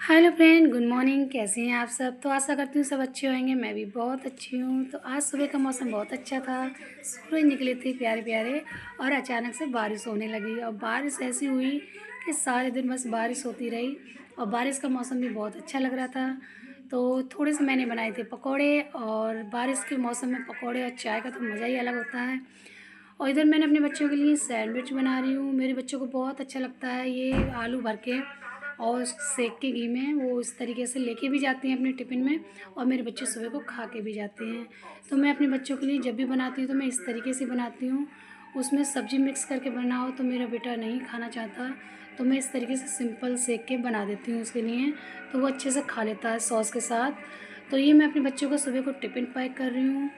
Hello friend, good morning. कैसे हैं आप सब? तो आशा करती हूँ सब अच्छे होंगे। मैं भी बहुत अच्छी हूँ। तो आज सुबह का मौसम बहुत अच्छा था। सूरज निकले थे प्यारे प्यारे और अचानक से बारिश होने लगी और बारिश ऐसी हुई कि सारे दिन बस बारिश होती रही और बारिश का मौसम भी बहुत अच्छा लग रहा था। तो थोड़े से मैंने बनाए थे पकौड़े और बारिश के मौसम में पकौड़े और चाय का तो मज़ा ही अलग होता है। और इधर मैंने अपने बच्चों के लिए सैंडविच बना रही हूँ। मेरे बच्चों को बहुत अच्छा लगता है ये आलू भर के और सेक के घी में वो इस तरीके से लेके भी जाते हैं अपने टिफ़िन में और मेरे बच्चे सुबह को खा के भी जाते हैं। तो मैं अपने बच्चों के लिए जब भी बनाती हूँ तो मैं इस तरीके से बनाती हूँ। उसमें सब्ज़ी मिक्स करके बनाओ तो मेरा बेटा नहीं खाना चाहता, तो मैं इस तरीके से सिंपल सेक के बना देती हूँ उसके लिए, तो वो अच्छे से खा लेता है सॉस के साथ। तो ये मैं अपने बच्चों को सुबह को टिफ़िन पैक कर रही हूँ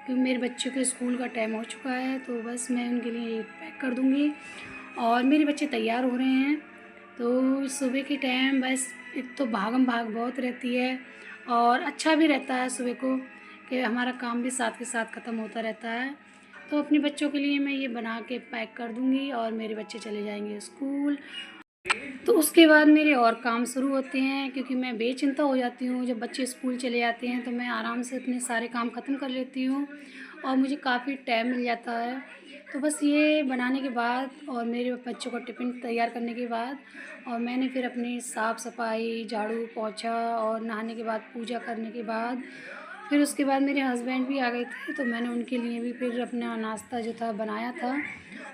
क्योंकि मेरे बच्चों के स्कूल का टाइम हो चुका है, तो बस मैं उनके लिए पैक कर दूँगी और मेरे बच्चे तैयार हो रहे हैं। तो सुबह के टाइम बस एक तो भागम भाग बहुत रहती है और अच्छा भी रहता है सुबह को कि हमारा काम भी साथ के साथ ख़त्म होता रहता है। तो अपने बच्चों के लिए मैं ये बना के पैक कर दूँगी और मेरे बच्चे चले जाएंगे स्कूल। तो उसके बाद मेरे और काम शुरू होते हैं क्योंकि मैं बेचिंता हो जाती हूँ। जब बच्चे स्कूल चले जाते हैं तो मैं आराम से अपने सारे काम ख़त्म कर लेती हूँ और मुझे काफ़ी टाइम मिल जाता है। तो बस ये बनाने के बाद और मेरे बच्चों का टिफ़िन तैयार करने के बाद और मैंने फिर अपनी साफ़ सफाई, झाड़ू, पोंछा और नहाने के बाद पूजा करने के बाद फिर उसके बाद मेरे हस्बैंड भी आ गए थे, तो मैंने उनके लिए भी फिर अपना नाश्ता जो था बनाया था।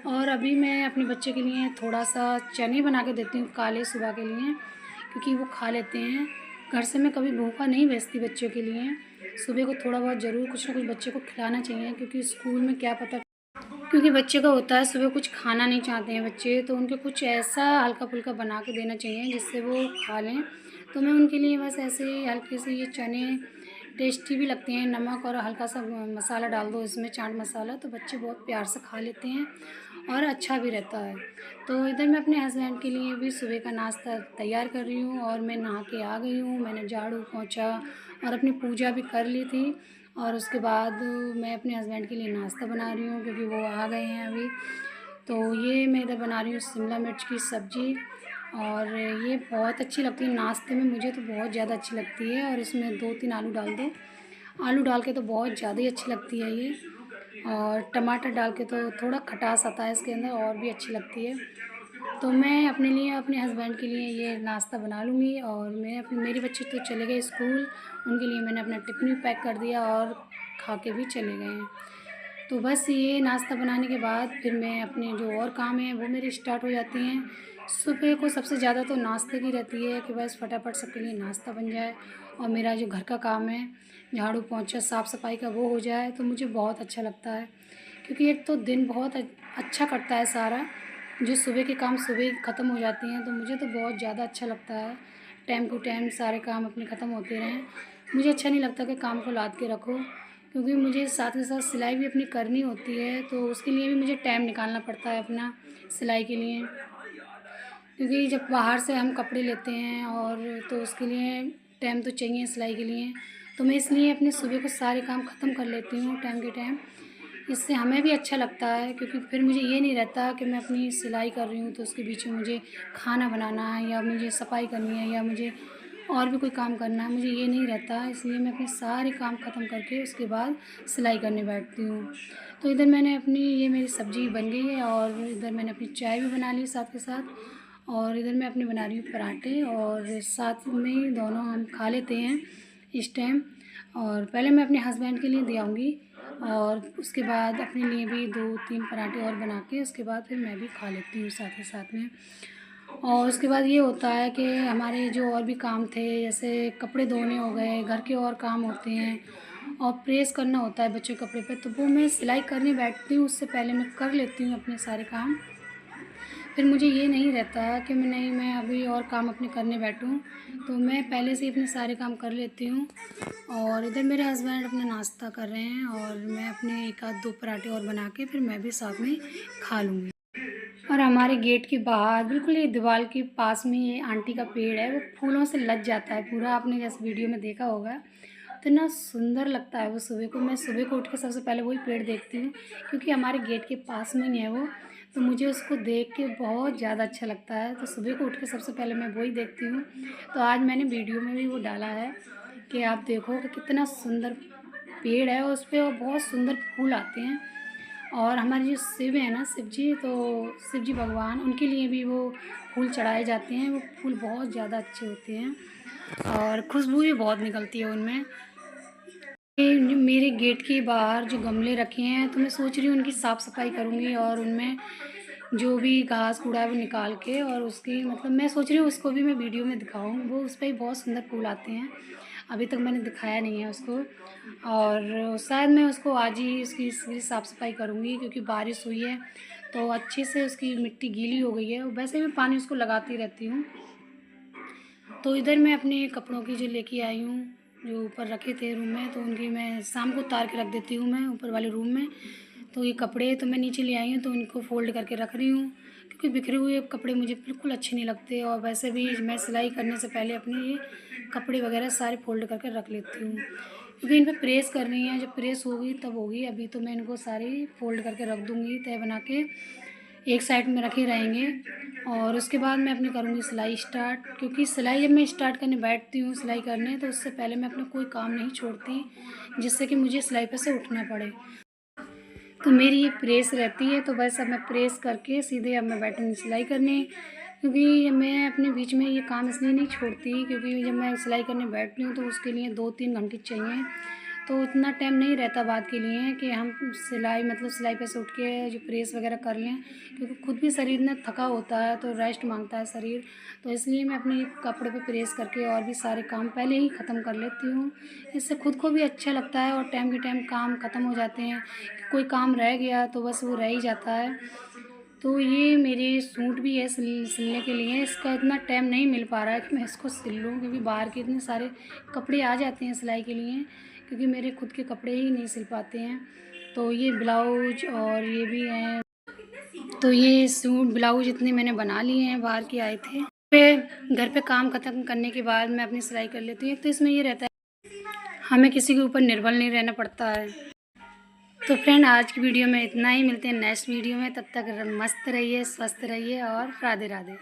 और अभी मैं अपने बच्चे के लिए थोड़ा-सा चने बना के देती हूँ काले सुबह के लिए, क्योंकि वो खा लेते हैं। घर से मैं कभी भूखा नहीं भेजती बच्चों के लिए। सुबह को थोड़ा बहुत ज़रूर कुछ ना कुछ बच्चे को खिलाना चाहिए क्योंकि स्कूल में क्या पता, क्योंकि बच्चे का होता है सुबह कुछ खाना नहीं चाहते हैं बच्चे, तो उनको कुछ ऐसा हल्का-फुल्का बना के देना चाहिए जिससे वो खा लें। तो मैं उनके लिए बस ऐसे ही हल्के से ये चने टेस्टी भी लगते हैं, नमक और हल्का सा मसाला डाल दो इसमें, चाट मसाला, तो बच्चे बहुत प्यार से खा लेते हैं और अच्छा भी रहता है। तो इधर मैं अपने हस्बैंड के लिए भी सुबह का नाश्ता तैयार कर रही हूँ और मैं नहा के आ गई हूँ। मैंने झाड़ू पोंछा और अपनी पूजा भी कर ली थी और उसके बाद मैं अपने हस्बैंड के लिए नाश्ता बना रही हूँ क्योंकि वो आ गए हैं अभी। तो ये मैं इधर बना रही हूँ शिमला मिर्च की सब्ज़ी और ये बहुत अच्छी लगती है नाश्ते में, मुझे तो बहुत ज़्यादा अच्छी लगती है। और इसमें 2-3 आलू डाल दो, आलू डाल के तो बहुत ज़्यादा ही अच्छी लगती है ये। और टमाटर डाल के तो थोड़ा खटास आता है इसके अंदर और भी अच्छी लगती है। तो मैं अपने लिए अपने हस्बैंड के लिए ये नाश्ता बना लूँगी और मेरे बच्चे तो चले गए स्कूल, उनके लिए मैंने अपना टिफ़िन भी पैक कर दिया और खा के भी चले गए हैं। तो बस ये नाश्ता बनाने के बाद फिर मैं अपने जो और काम हैं वो मेरे स्टार्ट हो जाते हैं। सुबह को सबसे ज़्यादा तो नाश्ते की रहती है कि बस फटाफट सबके लिए नाश्ता बन जाए और मेरा जो घर का काम है, झाड़ू पोंछा साफ़ सफाई का, वो हो जाए तो मुझे बहुत अच्छा लगता है। क्योंकि एक तो दिन बहुत अच्छा कटता है सारा, जो सुबह के काम सुबह ही ख़त्म हो जाते हैं, तो मुझे तो बहुत ज़्यादा अच्छा लगता है। टाइम टू टाइम सारे काम अपने ख़त्म होते रहें। मुझे अच्छा नहीं लगता कि काम को लाद के रखो, क्योंकि मुझे साथ के साथ सिलाई भी अपनी करनी होती है, तो उसके लिए भी मुझे टाइम निकालना पड़ता है अपना सिलाई के लिए। क्योंकि जब बाहर से हम कपड़े लेते हैं और तो उसके लिए टाइम तो चाहिए सिलाई के लिए, तो मैं इसलिए अपने सुबह को सारे काम ख़त्म कर लेती हूँ टाइम के टाइम। इससे हमें भी अच्छा लगता है क्योंकि फिर मुझे ये नहीं रहता कि मैं अपनी सिलाई कर रही हूँ तो उसके बीच में मुझे खाना बनाना है या मुझे सफाई करनी है या मुझे और भी कोई काम करना है, मुझे ये नहीं रहता। इसलिए मैं अपने सारे काम ख़त्म करके उसके बाद सिलाई करने बैठती हूँ। तो इधर मैंने अपनी ये मेरी सब्ज़ी बन गई है और इधर मैंने अपनी चाय भी बना ली साथ के साथ और इधर मैं अपने बना रही हूँ पराठे और साथ में दोनों हम खा लेते हैं इस टाइम। और पहले मैं अपने हस्बैंड के लिए दे आऊँगी और उसके बाद अपने लिए भी 2-3 पराठे और बना के उसके बाद फिर मैं भी खा लेती हूँ साथ ही साथ में। और उसके बाद ये होता है कि हमारे जो और भी काम थे, जैसे कपड़े धोने हो गए, घर के और काम होते हैं और प्रेस करना होता है बच्चों के कपड़े पे, तो वो मैं सिलाई करने बैठती हूँ उससे पहले मैं कर लेती हूँ अपने सारे काम। फिर मुझे ये नहीं रहता कि मैं अभी और काम अपने करने बैठूँ, तो मैं पहले से ही अपने सारे काम कर लेती हूँ। और इधर मेरे हस्बैंड अपना नाश्ता कर रहे हैं और मैं अपने 1 आध 2 पराठे और बना के फिर मैं भी साथ में खा लूँगी। और हमारे गेट के बाहर बिल्कुल ये दीवार के पास में ये आंटी का पेड़ है, वो फूलों से लद जाता है पूरा, आपने जैसे वीडियो में देखा होगा। तो इतना सुंदर लगता है वो सुबह को, मैं सुबह को उठ के सबसे पहले वही पेड़ देखती हूँ क्योंकि हमारे गेट के पास में ही है वो। तो मुझे उसको देख के बहुत ज़्यादा अच्छा लगता है। तो सुबह को उठ के सबसे पहले मैं वही देखती हूँ। तो आज मैंने वीडियो में भी वो डाला है कि आप देखो कि कितना सुंदर पेड़ है, उस पे और बहुत सुंदर फूल आते हैं। और हमारे जो शिव है ना, शिव जी, तो शिव जी भगवान, उनके लिए भी वो फूल चढ़ाए जाते हैं। वो फूल बहुत ज़्यादा अच्छे होते हैं और खुशबू भी बहुत निकलती है उनमें। ये जो मेरे गेट के बाहर जो गमले रखे हैं, तो मैं सोच रही हूँ उनकी साफ़ सफाई करूँगी और उनमें जो भी घास कूड़ा है वो निकाल के, और उसकी मतलब मैं सोच रही हूँ उसको भी मैं वीडियो में दिखाऊँ। वो उस पर भी बहुत सुंदर फूल आते हैं। अभी तक मैंने दिखाया नहीं है उसको, और शायद मैं उसको आज ही उसकी साफ़ सफाई करूँगी, क्योंकि बारिश हुई है तो अच्छे से उसकी मिट्टी गीली हो गई है। वैसे भी पानी उसको लगाती रहती हूँ। तो इधर मैं अपने कपड़ों की जो लेके आई हूँ, जो ऊपर रखे थे रूम में, तो उनकी मैं शाम को उतार के रख देती हूँ मैं ऊपर वाले रूम में। तो ये कपड़े तो मैं नीचे ले आई हूँ, तो इनको फ़ोल्ड करके रख रही हूँ, क्योंकि बिखरे हुए कपड़े मुझे बिल्कुल अच्छे नहीं लगते। और वैसे भी मैं सिलाई करने से पहले अपने ये कपड़े वगैरह सारे फ़ोल्ड करके रख लेती हूँ, क्योंकि इन पर प्रेस करनी है। जब प्रेस होगी तब होगी। अभी तो मैं इनको सारी फ़ोल्ड करके रख दूँगी, तय बना के एक साइड में रखे रहेंगे। और उसके बाद मैं अपनी करूँगी सिलाई स्टार्ट, क्योंकि सिलाई जब मैं स्टार्ट करने बैठती हूँ सिलाई करने, तो उससे पहले मैं अपना कोई काम नहीं छोड़ती, जिससे कि मुझे सिलाई पे से उठना पड़े। तो मेरी ये प्रेस रहती है, तो बस अब मैं प्रेस करके सीधे अब मैं बैठूँगी सिलाई करने, क्योंकि मैं अपने बीच में ये काम इसलिए नहीं छोड़ती, क्योंकि जब मैं सिलाई करने बैठती हूँ तो उसके लिए 2-3 घंटे चाहिए। तो उतना टाइम नहीं रहता बात के लिए कि हम सिलाई मतलब सिलाई पे से उठ के जो प्रेस वगैरह कर लें, क्योंकि खुद भी शरीर इतना थका होता है तो रेस्ट मांगता है शरीर। तो इसलिए मैं अपने कपड़े पे प्रेस करके और भी सारे काम पहले ही ख़त्म कर लेती हूँ। इससे खुद को भी अच्छा लगता है और टाइम के टाइम काम ख़त्म हो जाते हैं। कोई काम रह गया तो बस वो रह ही जाता है। तो ये मेरे सूट भी है सिलने के लिए, इसका इतना टाइम नहीं मिल पा रहा है कि मैं इसको सिल लूँ, क्योंकि बाहर के इतने सारे कपड़े आ जाते हैं सिलाई के लिए, क्योंकि मेरे खुद के कपड़े ही नहीं सिल पाते हैं। तो ये ब्लाउज और ये भी हैं। तो ये सूट ब्लाउज इतने मैंने बना लिए हैं, बाहर के आए थे। फिर घर पे काम ख़त्म करने के बाद मैं अपनी सिलाई कर लेती हूँ। तो इसमें ये रहता है हमें किसी के ऊपर निर्भर नहीं रहना पड़ता है। तो फ्रेंड, आज की वीडियो में इतना ही। मिलते हैं नेक्स्ट वीडियो में। तब तक मस्त रहिए, स्वस्थ रहिए और राधे राधे।